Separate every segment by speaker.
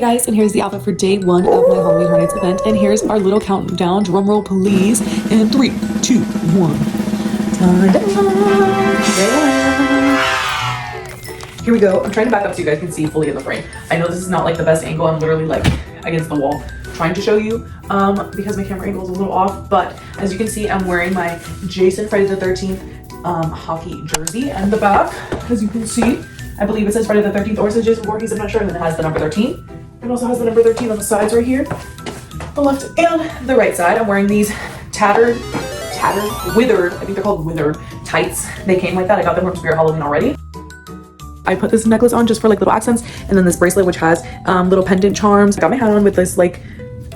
Speaker 1: Hey guys, and here's the outfit for day one of my Halloween Horror Nights event, and here's our little countdown. Drum roll please. In 3, 2, 1. Here we go. I'm trying to back up so you guys can see fully in the frame. I know this is not like the best angle. I'm literally like against the wall trying to show you because my camera angle is a little off, but as you can see, I'm wearing my Jason Friday the 13th hockey jersey, and the back, as you can see, I believe it says Friday the 13th or it says Jason Voorhees, I'm not sure, and then it has the number 13. It also has the number 13 on the sides right here, the left and the right side. I'm wearing these withered, I think they're called withered tights. They came like that. I got them from Spirit Halloween already. I put this necklace on just for like little accents, and then this bracelet which has little pendant charms. I got my hat on with this like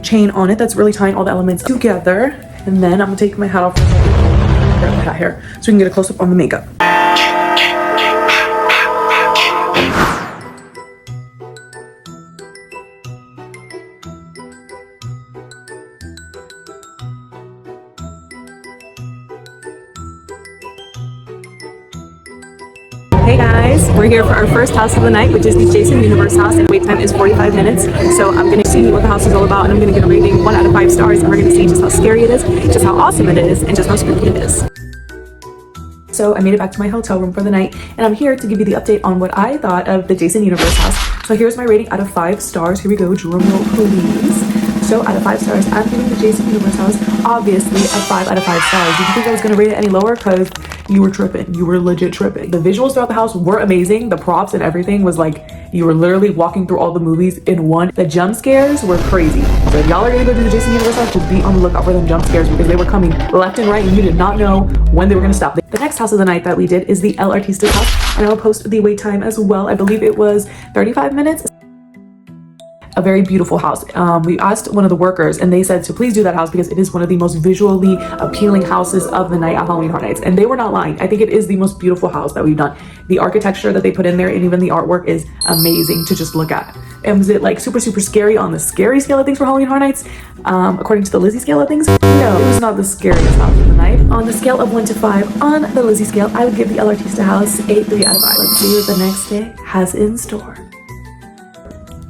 Speaker 1: chain on it that's really tying all the elements together, and then I'm gonna take my hat off for a second. My hat here so we can get a close-up on the makeup. Hey guys, we're here for our first house of the night, which is the Jason Universe house, and wait time is 45 minutes. So I'm gonna see what the house is all about, and I'm gonna get a rating 1 out of 5 stars, and we're gonna see just how scary it is, just how awesome it is, and just how spooky it is. So I made it back to my hotel room for the night, and I'm here to give you the update on what I thought of the Jason Universe house. So here's my rating out of 5 stars. Here we go, drum roll please. So out of 5 stars, I'm giving the Jason Universe house obviously a 5 out of 5 stars. Did you think I was gonna rate it any lower? Because you were tripping. You were legit tripping. The visuals throughout the house were amazing. The props and everything was like you were literally walking through all the movies in one. The jump scares were crazy. So if y'all are gonna go to the Jason Universe house, just be on the lookout for them jump scares because they were coming left and right and you did not know when they were gonna stop. The next house of the night that we did is the El Artistas house, and I'll post the wait time as well. I believe it was 35 minutes. A very beautiful house. We asked one of the workers and they said to please do that house because it is one of the most visually appealing houses of the night at Halloween Horror Nights, and they were not lying. I think it is the most beautiful house that we've done. The architecture that they put in there and even the artwork is amazing to just look at. And was it like super scary on the scary scale of things for Halloween Horror Nights? According to the Lizzie scale of things, no, it was not the scariest house of the night. On the scale of 1 to 5 on the Lizzie scale, I would give the El Artista house a 3 out of 5. Let's see what the next day has in store.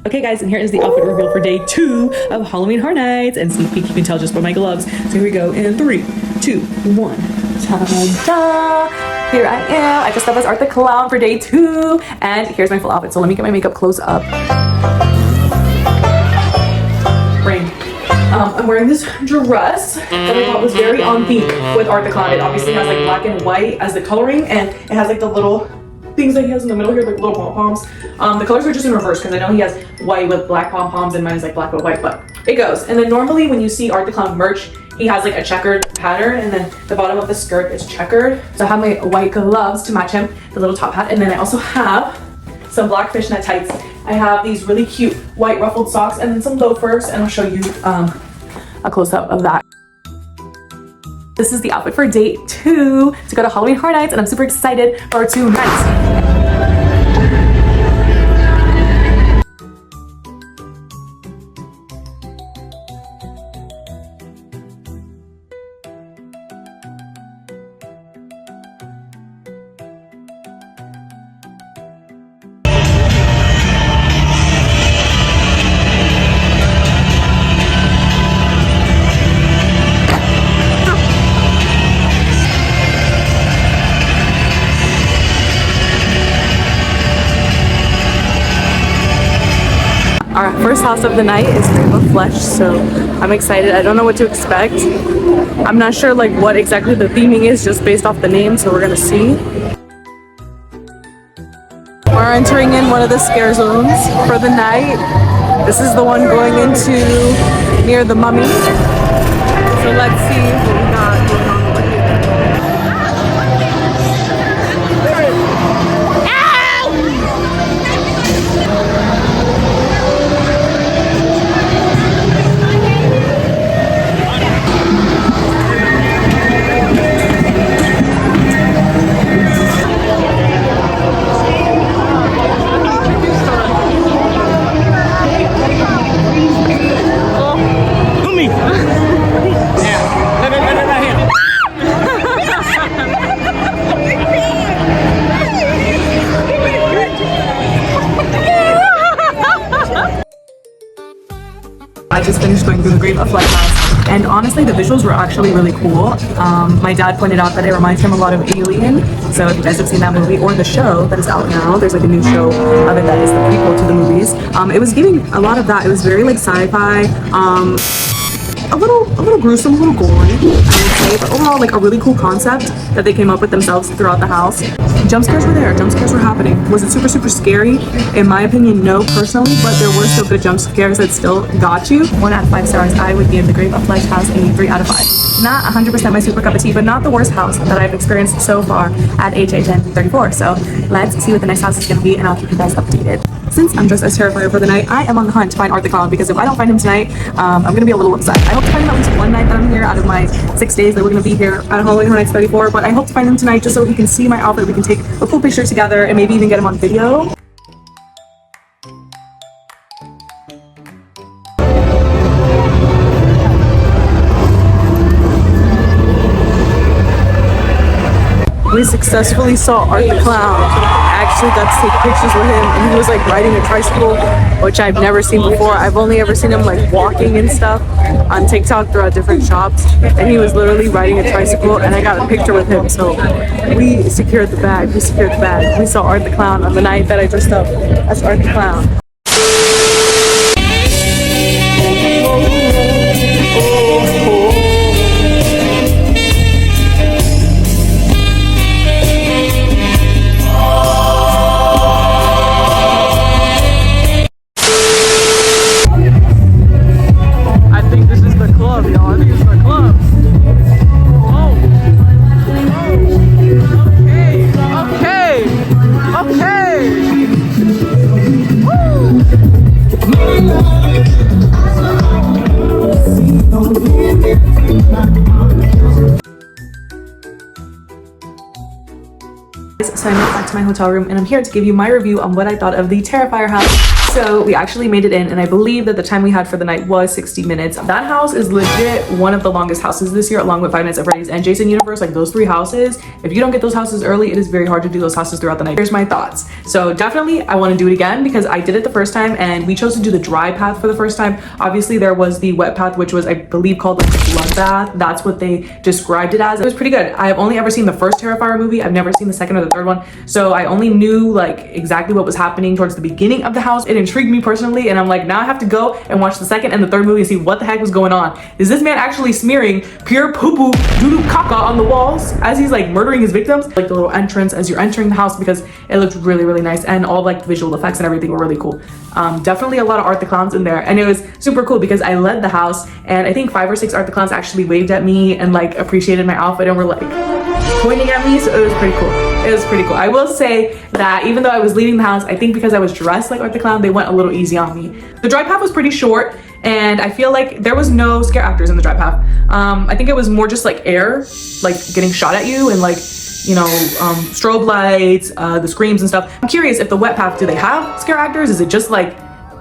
Speaker 1: Okay guys, and here is the outfit reveal for day 2 of Halloween Horror Nights, and sneak peek, you can tell just by my gloves. So here we go in 3, 2, 1. Ta-da! Here I am. I dressed up as Art the Clown for day 2, and here's my full outfit. So let me get my makeup close up. Rain. I'm wearing this dress that I thought was very on theme with Art the Clown. It obviously has like black and white as the coloring, and it has like the little things that he has in the middle here, like little pom-poms. The colors are just in reverse because I know he has white with black pom-poms and mine is like black with white, but it goes. And then normally when you see Art the Clown merch, he has like a checkered pattern, and then the bottom of the skirt is checkered. So I have my white gloves to match him, the little top hat, and then I also have some black fishnet tights. I have these really cute white ruffled socks and then some loafers, and I'll show you a close-up of that. This is the outfit for day 2 to go to Halloween Horror Nights, and I'm super excited for tonight. Our first house of the night is Rainbow Flesh, so I'm excited. I don't know what to expect. I'm not sure like what exactly the theming is just based off the name, so we're gonna see. We're entering in one of the scare zones for the night. This is the one going into near the mummy. So let's see what we got going on over here.
Speaker 2: Yeah, let it right here.
Speaker 1: I just finished going through the Grave of Life house, and honestly the visuals were actually really cool. My dad pointed out that it reminds him a lot of Alien, so if you guys have seen that movie or the show that is out now, there's like a new show of it that is the prequel to the movies. It was giving a lot of that. It was very like sci-fi, a little gruesome, a little gory, I would say, but overall like a really cool concept that they came up with themselves throughout the house. Jump scares were there, jump scares were happening. Was it super scary? In my opinion, no, personally, but there were still good jump scares that still got you. 1 out of 5 stars. I would give the Grave of Life house a 3 out of 5. Not 100% my super cup of tea, but not the worst house that I've experienced so far at HA1034. So let's see what the next house is going to be, and I'll keep you guys updated. Since I'm dressed as Terrifier for the night, I am on the hunt to find Art the Clown, because if I don't find him tonight, I'm going to be a little upset. I hope to find him at least one night that I'm here out of my 6 days that we're going to be here at Halloween Horror Nights 34, but I hope to find him tonight just so he can see my outfit, we can take a cool picture together, and maybe even get him on video. We successfully saw Art the Clown. I actually got to take pictures with him, and he was like riding a tricycle, which I've never seen before. I've only ever seen him like walking and stuff on TikTok throughout different shops, and he was literally riding a tricycle, and I got a picture with him. So we secured the bag. We saw Art the Clown on the night that I dressed up as Art the Clown. So I went back to my hotel room, and I'm here to give you my review on what I thought of the Terrifier house. So we actually made it in, and I believe that the time we had for the night was 60 minutes. That house is legit one of the longest houses this year, along with Five Nights at Freddy's and Jason Universe. Like those 3 houses, if you don't get those houses early, it is very hard to do those houses throughout the night. Here's my thoughts. So definitely I want to do it again, because I did it the first time and we chose to do the dry path for the first time. Obviously there was the wet path, which was I believe called like the bloodbath. That's what they described it as. It was pretty good. I have only ever seen the first Terrifier movie. I've never seen the second or the third one, so I only knew like exactly what was happening towards the beginning of the house. It intrigued me personally, and I'm like, now I have to go and watch the second and the third movie and see what the heck was going on. Is this man actually smearing pure poo-poo doo-doo caca on the walls as he's like murdering his victims? Like the little entrance as you're entering the house, because it looked really nice, and all like the visual effects and everything were really cool. Definitely a lot of Art the Clowns in there, and it was super cool because I led the house, and I think 5 or 6 Art the Clowns actually waved at me and like appreciated my outfit and were like pointing at me, so it was pretty cool. It was pretty cool. I will say that even though I was leaving the house, I think because I was dressed like Art the Clown, they went a little easy on me. The dry path was pretty short, and I feel like there was no scare actors in the dry path. I think it was more just like air, like getting shot at you, and like, you know, strobe lights, the screams and stuff. I'm curious if the wet path, do they have scare actors? Is it just like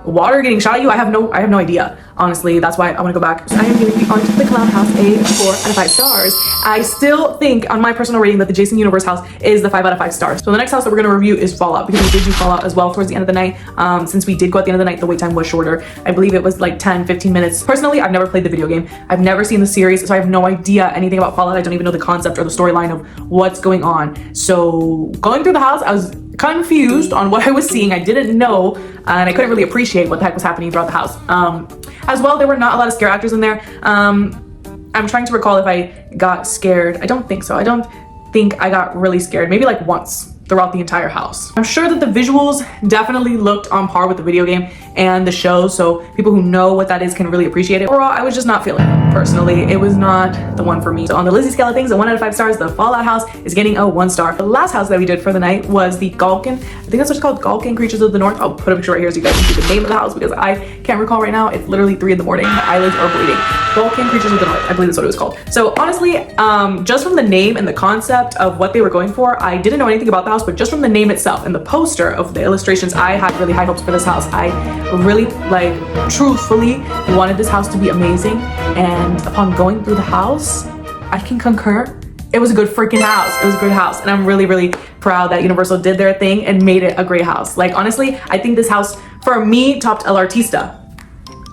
Speaker 1: water getting shot at you? I have no idea, honestly. That's why I want to go back. So I am giving the Art the Clown house a 4 out of 5 stars. I still think on my personal rating that the Jason Universe house is the 5 out of 5 stars. So the next house that we're going to review is Fallout, because we did do Fallout as well towards the end of the night. Since we did go at the end of the night, the wait time was shorter. I believe it was like 10-15 minutes. Personally, I've never played the video game. I've never seen the series, so I have no idea anything about Fallout. I don't even know the concept or the storyline of what's going on. So going through the house, I was confused on what I was seeing. I didn't know, and I couldn't really appreciate what the heck was happening throughout the house. As well, there were not a lot of scare actors in there. I'm trying to recall if I got scared. I don't think so. I don't think I got really scared. Maybe like once throughout the entire house. I'm sure that the visuals definitely looked on par with the video game and the show, so people who know what that is can really appreciate it. Overall, I was just not feeling it. Personally, it was not the one for me. So on the Lizzie scale of things, a 1 out of 5 stars, the Fallout house is getting a 1 star. The last house that we did for the night was the Galkin. I think that's what it's called, Galkin Creatures of the North. I'll put a picture right here so you guys can see the name of the house, because I can't recall right now. It's literally 3 in the morning. My eyelids are bleeding. Galkin Creatures of the North. I believe that's what it was called. So honestly, just from the name and the concept of what they were going for, I didn't know anything about the house, but just from the name itself and the poster of the illustrations, I had really high hopes for this house. I really, like, truthfully wanted this house to be amazing, and upon going through the house, I can concur. It was a good freaking house. It was a good house, and I'm really proud that Universal did their thing and made it a great house. Like, honestly, I think this house, for me, topped El Artista.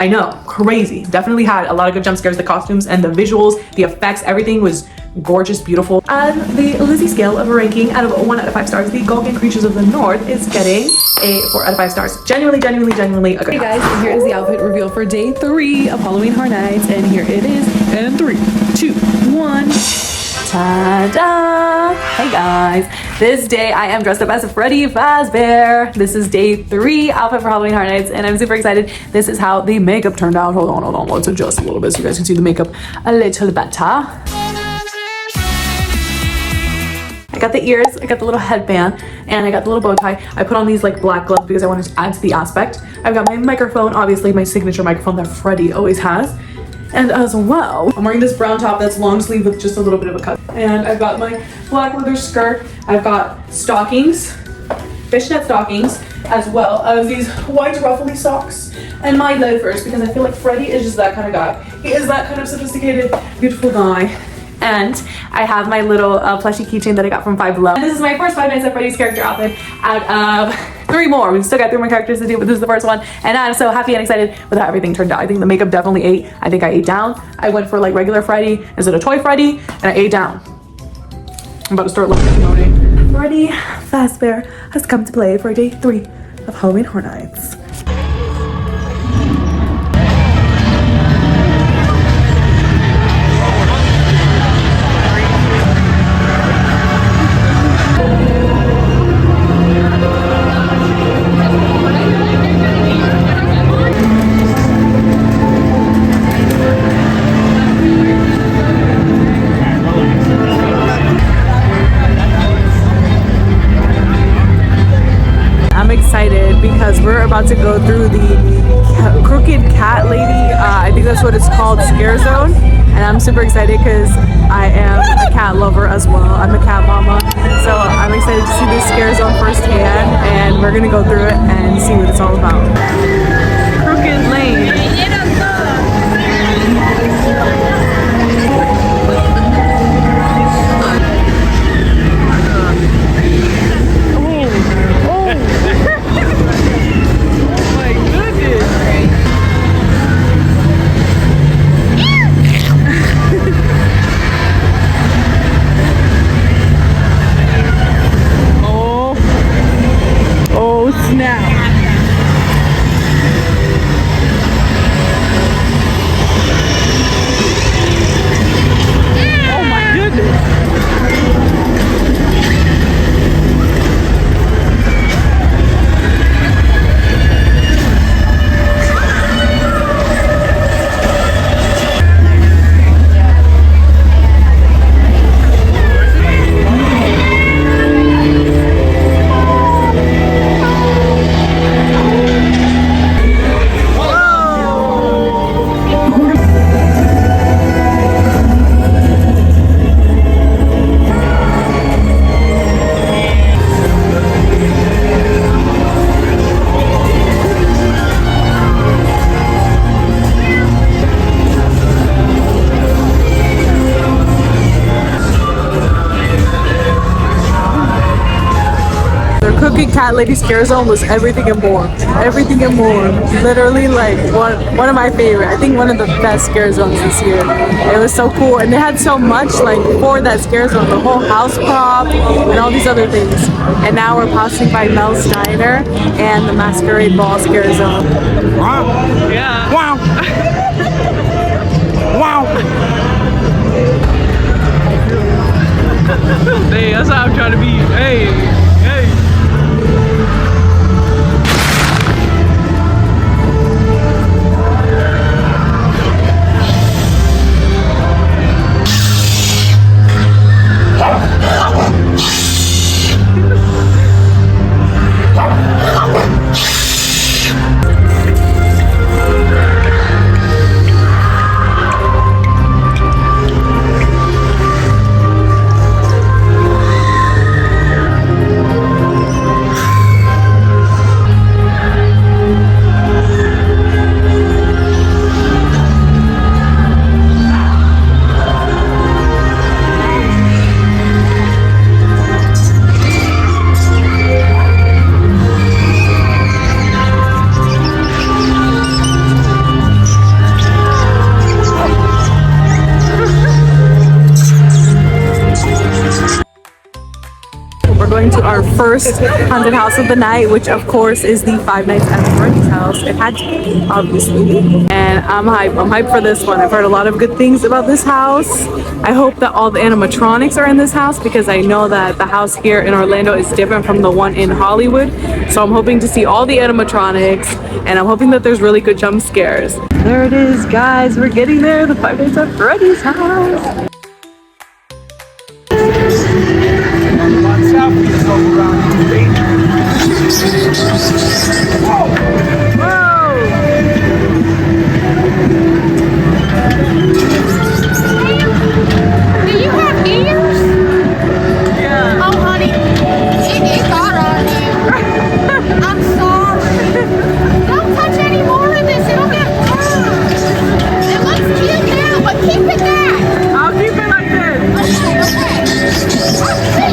Speaker 1: I know, crazy. Definitely had a lot of good jump scares. The costumes and the visuals, the effects, everything was gorgeous, beautiful. On the Lizzie scale of a ranking out of 1 out of 5 stars, the Gulgan Creatures of the North is getting a 4 out of 5 stars. Genuinely a good. Hey guys, and here is the outfit reveal for day 3 of Halloween Horror Nights, and here it is. And 3, 2, 1. Ta-da! Hey guys, this day I am dressed up as Freddy Fazbear. This is day 3 outfit for Halloween Horror Nights, and I'm super excited. This is how the makeup turned out. Hold on, let's adjust a little bit so you guys can see the makeup a little better. I got the ears, I got the little headband, and I got the little bow tie. I put on these like black gloves because I wanted to add to the aspect. I've got my microphone, obviously my signature microphone that Freddy always has. And as well, I'm wearing this brown top that's long sleeve with just a little bit of a cut. And I've got my black leather skirt. I've got stockings, fishnet stockings, as well as these white ruffly socks and my loafers, because I feel like Freddy is just that kind of guy. He is that kind of sophisticated, beautiful guy. And I have my little plushie keychain that I got from Five Below. And this is my first Five Nights at Freddy's character outfit out of 3 more. We've still got 3 more characters to do, but this is the first one. And I'm so happy and excited with how everything turned out. I think the makeup definitely ate. I think I ate down. I went for like regular Freddy instead of toy Freddy, and I ate down. I'm about to start looking emoting. Freddy Fazbear has come to play for day 3 of Halloween Horror Nights. Because we're about to go through the Crooked Cat Lady, I think that's what it's called, scare zone, and I'm super excited because I am a cat lover as well. I'm a cat mama, so I'm excited to see this scare zone firsthand, and we're gonna go through it and see what it's all about. Crooked Lane. Crooked Cat Lady Scare Zone was everything and more. Everything and more. Literally like one of my favorite. I think one of the best scare zones this year. It was so cool, and they had so much like for that scare zone, the whole house prop and all these other things. And now we're passing by Mel's Diner and the Masquerade Ball Scare Zone.
Speaker 2: Wow.
Speaker 1: Yeah.
Speaker 2: Wow. Wow.
Speaker 3: Hey, that's how I'm trying to be. Hey, hey.
Speaker 1: first haunted house of the night, which of course is the Five Nights at Freddy's house. It had to be, obviously. And I'm hyped for this one. I've heard a lot of good things about this house. I hope that all the animatronics are in this house because I know that the house here in Orlando is different from the one in Hollywood. So I'm hoping to see all the animatronics, and I'm hoping that there's really good jump scares. There it is, guys. We're getting there. The Five Nights at Freddy's house.
Speaker 2: Do you have ears? Yeah. Oh, honey, it got on you. I'm sorry. Don't touch any more of this. It'll get worse. It looks cute now, but keep it there.
Speaker 3: I'll keep it like this.
Speaker 2: Okay.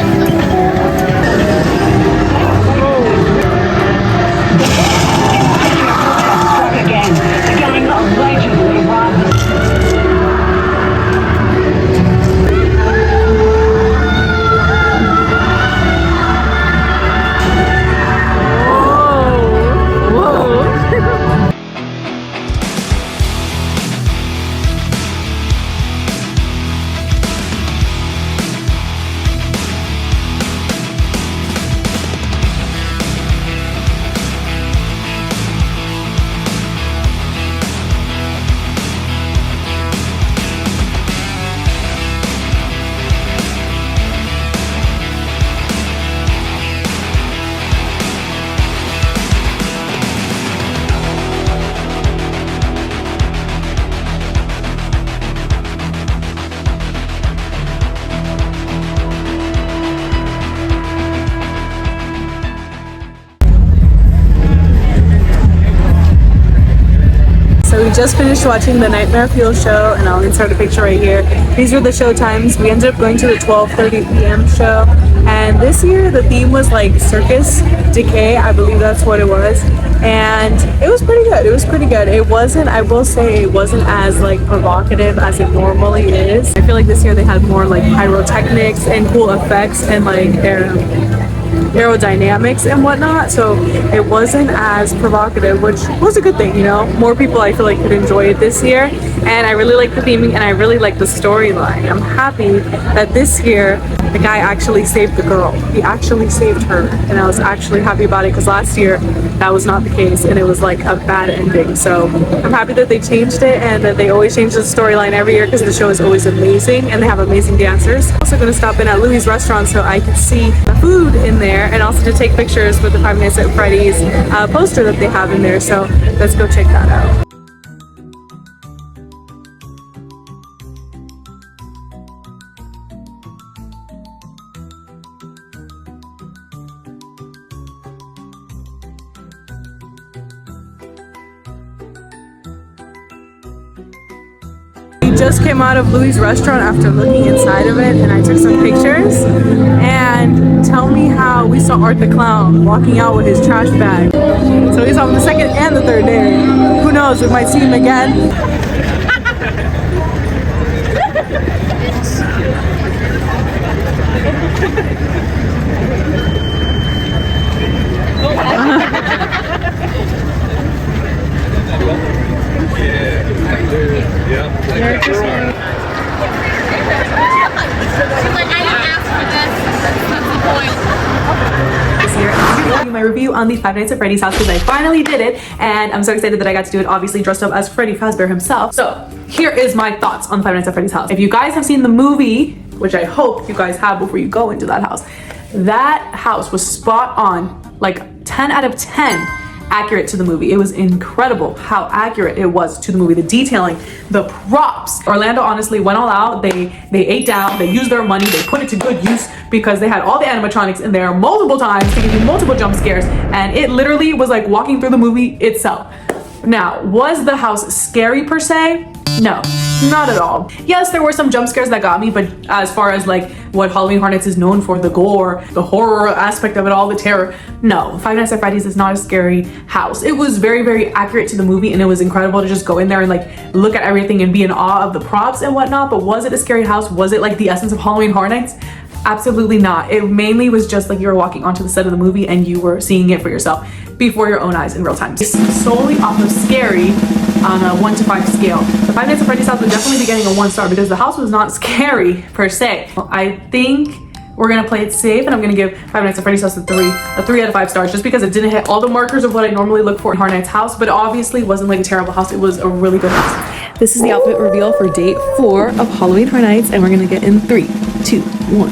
Speaker 4: Again, the gang allegedly robbed the
Speaker 1: So we just finished watching the Nightmare Fuel show, and I'll insert a picture right here. These were the show times. We ended up going to the 12:30 p.m. show, and this year the theme was like Circus Decay, I believe that's what it was, and it was pretty good. It was pretty good. It wasn't, I will say, it wasn't as like provocative as it normally is. I feel like this year they had more like pyrotechnics and cool effects and like aerodynamics and whatnot, so it wasn't as provocative, which was a good thing, you know. More people I feel like could enjoy it this year, and I really like the theming and I really like the storyline. I'm happy that this year the guy actually saved the girl. He actually saved her, and I was actually happy about it because last year that was not the case and it was like a bad ending. So I'm happy that they changed it and that they always change the storyline every year because the show is always amazing and they have amazing dancers. I'm also going to stop in at Louis Restaurant so I can see the food in there and also to take pictures with the Five Nights at Freddy's poster that they have in there. So let's go check that out. Just came out of Louis Restaurant after looking inside of it, and I took some pictures. And tell me how we saw Art the Clown walking out with his trash bag. So he's on the second and the third day. Who knows, we might see him again. My review on the Five Nights at Freddy's house because I finally did it, and I'm so excited that I got to do it, obviously dressed up as Freddy Fazbear himself. So here is my thoughts on Five Nights at Freddy's house. If you guys have seen the movie, which I hope you guys have before you go into that house was spot on, like 10 out of 10 accurate to the movie. It was incredible how accurate it was to the movie. The detailing, the props. Orlando honestly went all out. They ate down, they used their money, they put it to good use because they had all the animatronics in there multiple times to give you multiple jump scares, and it literally was like walking through the movie itself. Now, was the house scary per se? No, not at all. Yes, there were some jump scares that got me, but as far as like what Halloween Hornets is known for, the gore, the horror aspect of it all, the terror, no. Five Nights at Freddy's is not a scary house. It was very, very accurate to the movie, and it was incredible to just go in there and like look at everything and be in awe of the props and whatnot. But was it a scary house? Was it like the essence of Halloween Horror Nights? Absolutely not. It mainly was just like you were walking onto the set of the movie and you were seeing it for yourself before your own eyes in real time. It's solely off of scary on a 1 to 5 scale. The Five Nights at Freddy's house would definitely be getting a 1 star because the house was not scary per se. I think we're gonna play it safe and I'm gonna give Five Nights at Freddy's house a 3 out of 5 stars just because it didn't hit all the markers of what I normally look for in Horror Nights house, but obviously wasn't like a terrible house. It was a really good house. This is the outfit reveal for day 4 of Halloween Horror Nights and we're gonna get in 3, 2, 1.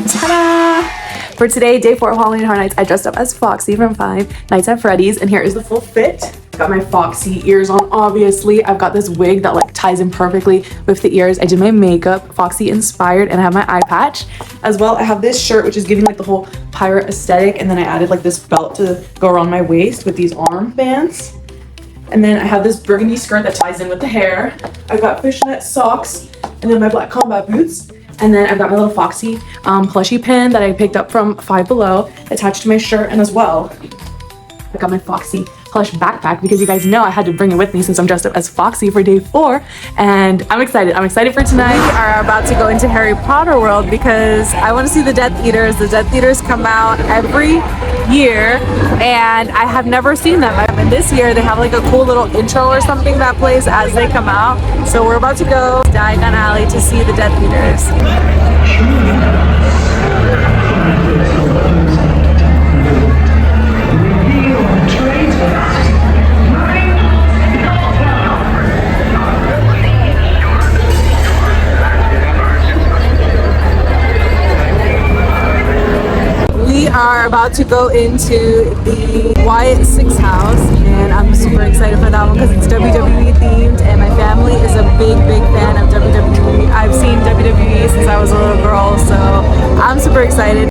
Speaker 1: Ta-da! For today, day 4 of Halloween Horror Nights, I dressed up as Foxy from Five Nights at Freddy's, and here is the full fit. Got my Foxy ears on, obviously. I've got this wig that like ties in perfectly with the ears. I did my makeup, Foxy inspired, and I have my eye patch. As well, I have this shirt, which is giving like the whole pirate aesthetic, and then I added like this belt to go around my waist with these arm bands. And then I have this burgundy skirt that ties in with the hair. I've got fishnet socks, and then my black combat boots. And then I've got my little Foxy plushie pin that I picked up from Five Below attached to my shirt. And as well, I got my Foxy plush backpack because you guys know I had to bring it with me since I'm dressed up as Foxy for day 4. And I'm excited. I'm excited for tonight. We are about to go into Harry Potter World because I want to see the Death Eaters. The Death Eaters come out every year and I have never seen them. And this year they have like a cool little intro or something that plays as they come out. So we're about to go to Diagon Alley to see the Death Eaters. We are about to go into the Wyatt Six house and I'm super excited for that one because it's WWE themed and my family is a big fan of WWE. I've seen WWE since I was a little girl, so I'm super excited.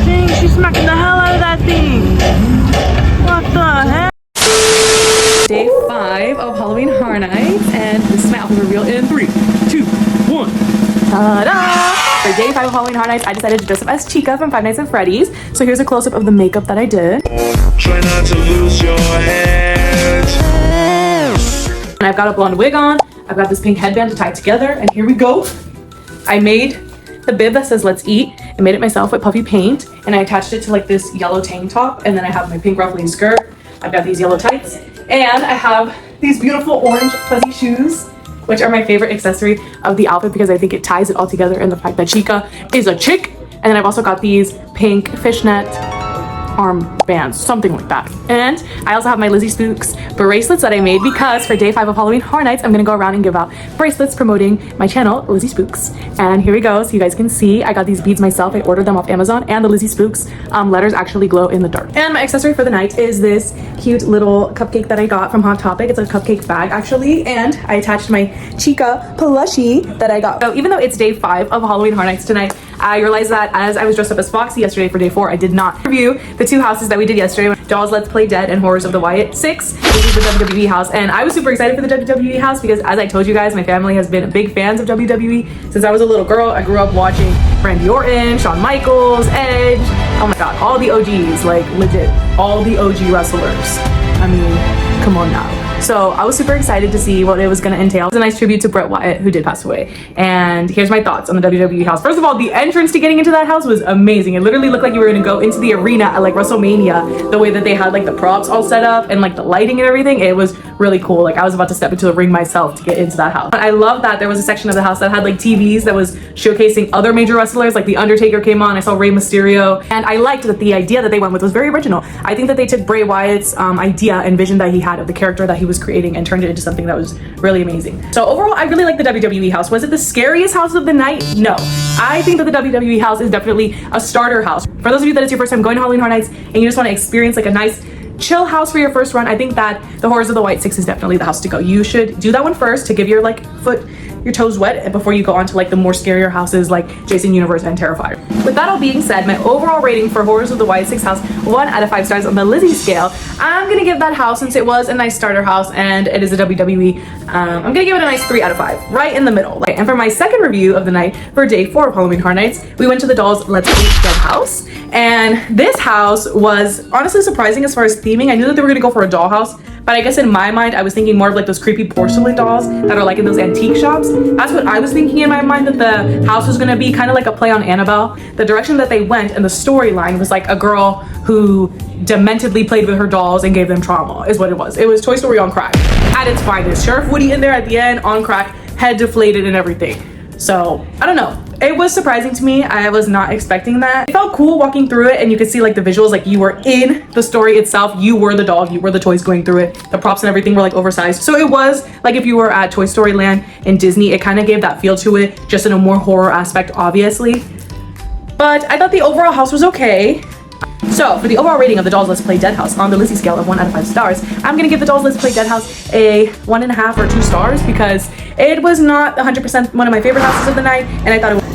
Speaker 3: Dang, she's smacking the hell out of that thing. What the heck?
Speaker 1: Day 5 of Halloween Horror Nights, and this is my outfit reveal in 3, 2, 1. Ta-da! For day 5 of Halloween Horror Nights, I decided to dress up as Chica from Five Nights at Freddy's. So here's a close-up of the makeup that I did.
Speaker 5: Try not to lose your head.
Speaker 1: And I've got a blonde wig on. I've got this pink headband to tie together, and here we go. I made the bib that says let's eat. I made it myself with puffy paint, and I attached it to like this yellow tank top, and then I have my pink ruffling skirt. I've got these yellow tights, and I have these beautiful orange fuzzy shoes, which are my favorite accessory of the outfit because I think it ties it all together in the fact that Chica is a chick. And then I've also got these pink fishnet arm bands, something like that. And I also have my Lizzie Spooks bracelets that I made because for day 5 of Halloween Horror Nights, I'm gonna go around and give out bracelets promoting my channel, Lizzie Spooks. And here we go, so you guys can see, I got these beads myself. I ordered them off Amazon, and the Lizzie Spooks letters actually glow in the dark. And my accessory for the night is this cute little cupcake that I got from Hot Topic. It's a cupcake bag actually, and I attached my Chica plushie that I got. So even though it's day 5 of Halloween Horror Nights tonight, I realized that as I was dressed up as Foxy yesterday for day 4, I did not review the 2 houses that we did yesterday, Dolls Let's Play Dead and Horrors of the Wyatt 6. This is the WWE house, and I was super excited for the WWE house because as I told you guys, my family has been big fans of WWE since I was a little girl. I grew up watching Randy Orton, Shawn Michaels, Edge, oh my god, all the OGs, like legit, all the OG wrestlers. I mean, come on now. So I was super excited to see what it was going to entail. It's a nice tribute to Bret Wyatt, who did pass away. And here's my thoughts on the WWE house. First of all, the entrance to getting into that house was amazing. It literally looked like you were going to go into the arena at like WrestleMania. The way that they had like the props all set up and like the lighting and everything, it was really cool. Like I was about to step into the ring myself to get into that house. But I love that there was a section of the house that had like TVs that was showcasing other major wrestlers. Like The Undertaker came on. I saw Rey Mysterio. And I liked that the idea that they went with was very original. I think that they took Bray Wyatt's idea and vision that he had of the character that he was creating and turned it into something that was really amazing. So overall, I really like the WWE house. Was it the scariest house of the night? No. I think that the WWE house is definitely a starter house. For those of you that it's your first time going to Halloween Horror Nights and you just want to experience like a nice chill house for your first run, I think that the Horrors of the Wyatt 6 is definitely the house to go. You should do that one first to give your like your toes wet before you go on to like the more scarier houses like Jason Universe and Terrifier. With that all being said, my overall rating for Horrors of the Wyatt 6 house, 1 out of 5 stars on the Lizzie scale. I'm gonna give that house, since it was a nice starter house and it is a WWE, I'm gonna give it a nice 3 out of 5, right in the middle. And for my second review of the night for day 4 of Halloween Horror Nights, we went to the Dolls Let's Play Dead house. And this house was honestly surprising as far as theming. I knew that they were gonna go for a dollhouse, but I guess in my mind, I was thinking more of like those creepy porcelain dolls that are like in those antique shops. That's what I was thinking in my mind, that the house was gonna be kind of like a play on Annabelle. The direction that they went and the storyline was like a girl who dementedly played with her dolls and gave them trauma, is what it was. It was Toy Story on crack at its finest. Sheriff Woody in there at the end on crack, head deflated and everything. So I don't know, it was surprising to me. I was not expecting that. It felt cool walking through it, and you could see like the visuals, like you were in the story itself. You were the dog, you were the toys going through it. The props and everything were like oversized, so it was like if you were at Toy Story Land in Disney. It kind of gave that feel to it, just in a more horror aspect, obviously. But I thought the overall house was okay. So for the overall rating of the Dolls Let's Play Dead House on the Lizzie scale of 1 out of 5 stars, I'm gonna give the Dolls Let's Play Dead House a 1.5 or 2 stars, because it was not 100% one of my favorite houses of the night, and I thought it was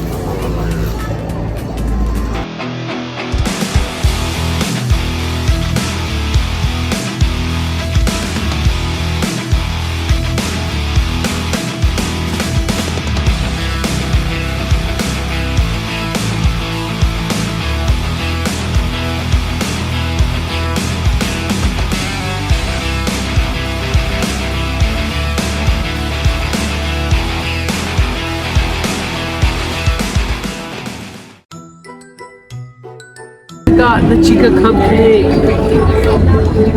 Speaker 1: got the Chica cupcake,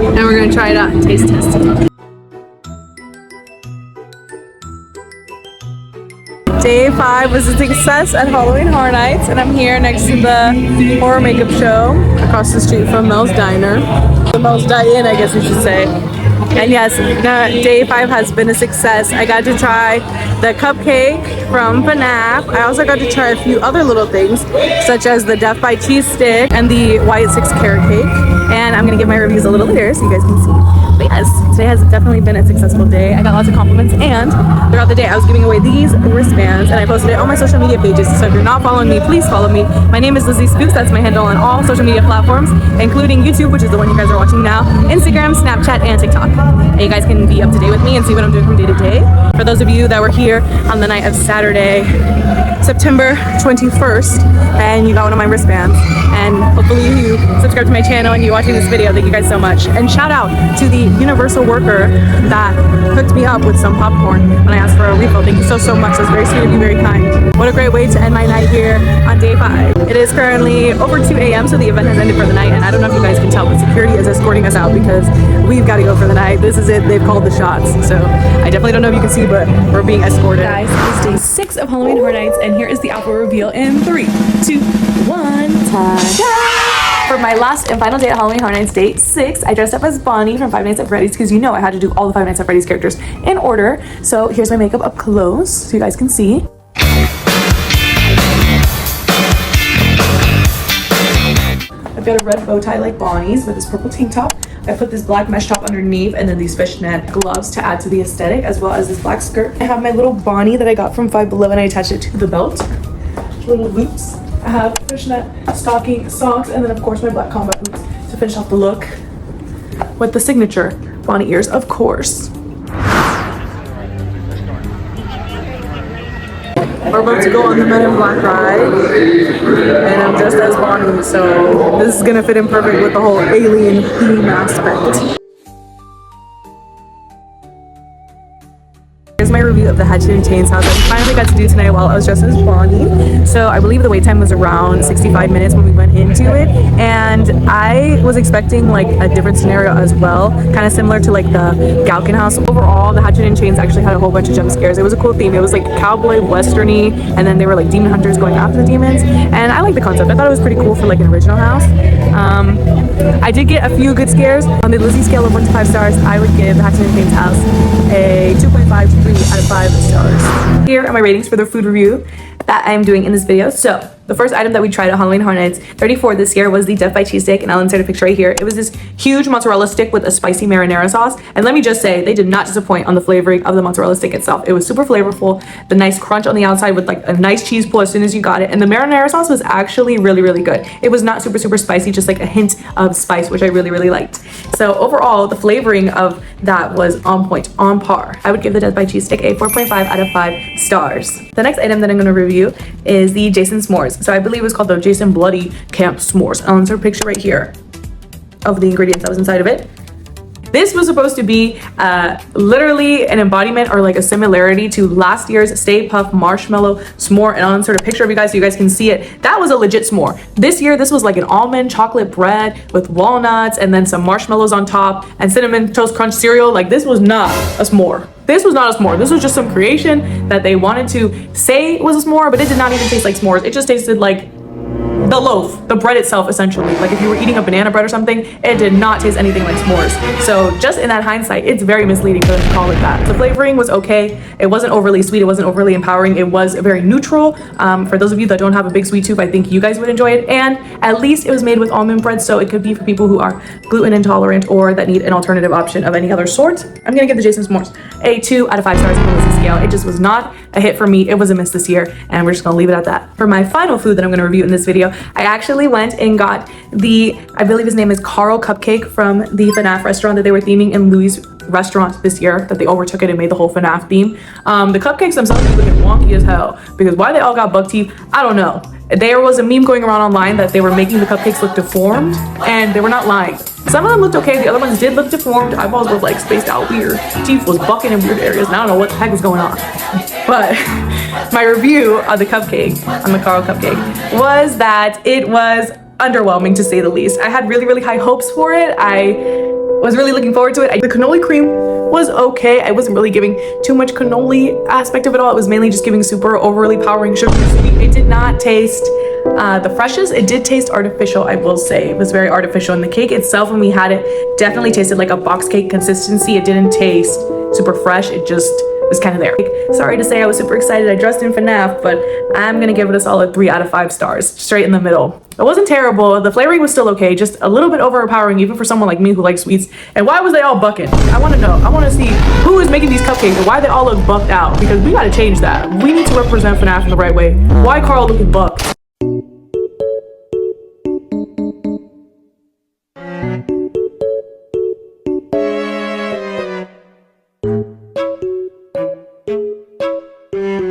Speaker 1: and we're gonna try it out and taste test it. Day 5 was a success at Halloween Horror Nights, and I'm here next to the horror makeup show across the street from Mel's Diner. The Mel's Dine-In, I guess we should say. And yes, day 5 has been a success. I got to try the cupcake from FNAF. I also got to try a few other little things, such as the Death by Cheese stick and the Wyatt 6 carrot cake. And I'm gonna give my reviews a little later so you guys can see. But yes, today has definitely been a successful day. I got lots of compliments, and throughout the day I was giving away these wristbands, and I posted it on my social media pages. So if you're not following me, please follow me. My name is Lizzie Spooks. That's my handle on all social media platforms, including YouTube, which is the one you guys are watching now, Instagram, Snapchat, and TikTok. And you guys can be up to date with me and see what I'm doing from day to day. For those of you that were here on the night of Saturday, September 21st, and you got one of my wristbands, and hopefully you subscribe to my channel and you're watching this video. Thank you guys so much. And shout out to the Universal worker that hooked me up with some popcorn when I asked for a refill. Thank you so much. That's very sweet of you, very kind. What a great way to end my night here on day 5. It is currently over 2 a.m. so the event has ended for the night, and I don't know if you guys can tell, but security is escorting us out because we've got to go for the night. This is it. They've called the shots. So I definitely don't know if you can see, but we're being escorted. Guys, it's day 6 of Halloween Horror Nights, and here is the outfit reveal in 3, 2, 1. For my last and final day at Halloween Horror Nights, day 6, I dressed up as Bonnie from Five Nights at Freddy's, because you know I had to do all the Five Nights at Freddy's characters in order. So here's my makeup up close so you guys can see. I've got a red bow tie like Bonnie's with this purple tank top. I put this black mesh top underneath and then these fishnet gloves to add to the aesthetic, as well as this black skirt. I have my little Bonnie that I got from Five Below, and I attached it to the belt. Little loops. I have fishnet stocking socks, and then of course my black combat boots to finish off the look with the signature Bonnie ears, of course. We're about to go on the Men in Black ride, and I'm dressed as Bonnie, so this is gonna fit in perfect with the whole alien theme aspect. Here's my review of the Hatchet and Chains house that we finally got to do tonight while I was dressed as Bonnie. So I believe the wait time was around 65 minutes when we went into it, and I was expecting like a different scenario as well, kind of similar to like the Galkin house. Overall, the Hatchet and Chains actually had a whole bunch of jump scares. It was a cool theme. It was like cowboy westerny, and then they were like demon hunters going after the demons, and I like the concept. I thought it was pretty cool for like an original house. I did get a few good scares. On the Lizzie scale of 1 to 5 stars, I would give the Hatchet and Chains house a 2.5 to 3 out of 5 stars. Here are my ratings for the food review that I'm doing in this video. So the first item that we tried at Halloween Horror Nights 34 this year was the Death by Cheese stick, and I'll insert a picture right here. It was this huge mozzarella stick with a spicy marinara sauce, and let me just say, they did not disappoint on the flavoring of the mozzarella stick itself. It was super flavorful, the nice crunch on the outside with like a nice cheese pull as soon as you got it, and the marinara sauce was actually really, really good. It was not super, super spicy, just like a hint of spice, which I really, really liked. So overall, the flavoring of that was on point, on par. I would give the Death by Cheese Stick a 4.5 out of 5 stars. The next item that I'm gonna review is the Jason S'mores. So I believe it was called the Jason Bloody Camp S'mores. I'll insert a picture right here of the ingredients that was inside of it. This was supposed to be literally an embodiment or like a similarity to last year's Stay Puft Marshmallow S'more, and I'll insert a picture of you guys so you guys can see it. That was a legit s'more. This year, this was like an almond chocolate bread with walnuts and then some marshmallows on top and Cinnamon Toast Crunch cereal. Like, this was not a s'more. This was not a s'more. This was just some creation that they wanted to say it was a s'more, but it did not even taste like s'mores. It just tasted like the loaf, the bread itself, essentially. Like if you were eating a banana bread or something, it did not taste anything like s'mores. So just in that hindsight, it's very misleading for them to call it that. The flavoring was okay. It wasn't overly sweet. It wasn't overly empowering. It was very neutral. For those of you that don't have a big sweet tooth, I think you guys would enjoy it. And at least it was made with almond bread, so it could be for people who are gluten intolerant or that need an alternative option of any other sort. I'm gonna give the Jason S'mores a 2 out of 5 stars on the Lizzie scale. It just was not a hit for me. It was a miss this year, and we're just gonna leave it at that. For my final food that I'm gonna review in this video, I actually went and got I believe his name is Carl Cupcake from the FNAF restaurant that they were theming in Louis' restaurant this year, that they overtook it and made the whole FNAF theme. The cupcakes themselves are looking wonky as hell because why they all got buck teeth, I don't know. There was a meme going around online that they were making the cupcakes look deformed, and they were not lying. Some of them looked okay, the other ones did look deformed. Eyeballs were like spaced out weird. Teeth was bucking in weird areas, and I don't know what the heck is going on. But my review of the cupcake, on the Carl Cupcake, was that it was underwhelming to say the least. I had really, really high hopes for it. I was really looking forward to it. The cannoli cream was okay. I wasn't really giving too much cannoli aspect of it all. It was mainly just giving super overly powering sugar sweet. It did not taste the freshest. It did taste artificial, I will say. It was very artificial. And the cake itself, when we had it, definitely tasted like a box cake consistency. It didn't taste super fresh. It just was kind of there. Sorry to say I was super excited. I dressed in FNAF, but I'm gonna give it a solid 3 out of 5 stars, straight in the middle. It wasn't terrible. The flavoring was still okay, just a little bit overpowering even for someone like me who likes sweets. And why was they all bucking? I want to know. I want to see who is making these cupcakes and why they all look bucked out, because we got to change that. We need to represent FNAF in the right way. Why Carl looking bucked?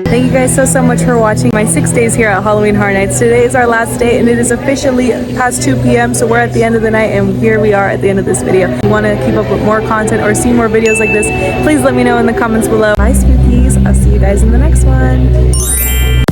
Speaker 3: Thank you guys so much for watching my 6 days here at Halloween Horror Nights. Today is our last day and it is officially past 2 p.m. so we're at the end of the night and here we are at the end of this video. If you want to keep up with more content or see more videos like this, please let me know in the comments below. Bye spookies, I'll see you guys in the next one.